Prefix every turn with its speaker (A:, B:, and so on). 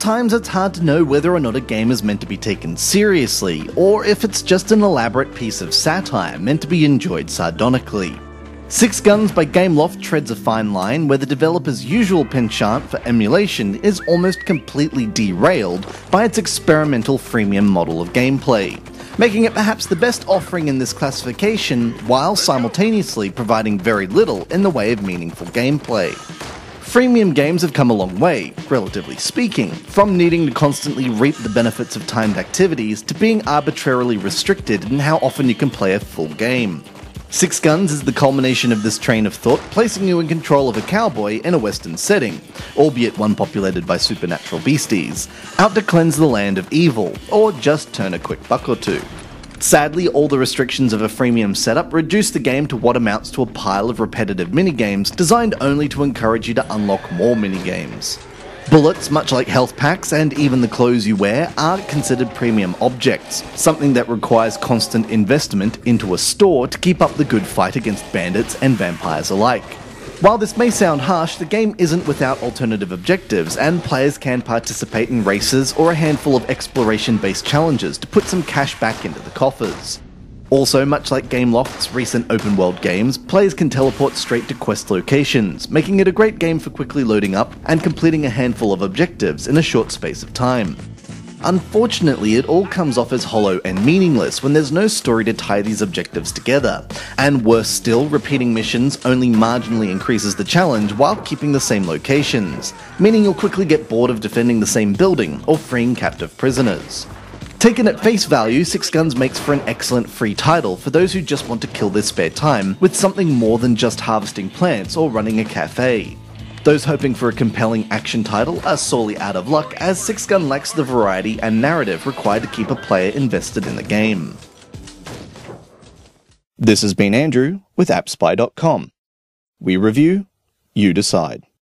A: times it's hard to know whether or not a game is meant to be taken seriously, or if it's just an elaborate piece of satire meant to be enjoyed sardonically. Six Guns by Gameloft treads a fine line where the developer's usual penchant for emulation is almost completely derailed by its experimental freemium model of gameplay, making it perhaps the best offering in this classification while simultaneously providing very little in the way of meaningful gameplay. Freemium games have come a long way, relatively speaking, from needing to constantly reap the benefits of timed activities to being arbitrarily restricted in how often you can play a full game. Six Guns is the culmination of this train of thought, placing you in control of a cowboy in a western setting, albeit one populated by supernatural beasties, out to cleanse the land of evil, or just turn a quick buck or two. Sadly, all the restrictions of a freemium setup reduce the game to what amounts to a pile of repetitive minigames designed only to encourage you to unlock more minigames. Bullets, much like health packs and even the clothes you wear, are considered premium objects, something that requires constant investment into a store to keep up the good fight against bandits and vampires alike. While this may sound harsh, the game isn't without alternative objectives, and players can participate in races or a handful of exploration-based challenges to put some cash back into the coffers. Also, much like Gameloft's recent open-world games, players can teleport straight to quest locations, making it a great game for quickly loading up and completing a handful of objectives in a short space of time. Unfortunately, it all comes off as hollow and meaningless when there's no story to tie these objectives together, and worse still, repeating missions only marginally increases the challenge while keeping the same locations, meaning you'll quickly get bored of defending the same building or freeing captive prisoners. Taken at face value, Six Guns makes for an excellent free title for those who just want to kill their spare time with something more than just harvesting plants or running a cafe. Those hoping for a compelling action title are sorely out of luck, as Six Gun lacks the variety and narrative required to keep a player invested in the game. This has been Andrew with AppSpy.com. We review, you decide.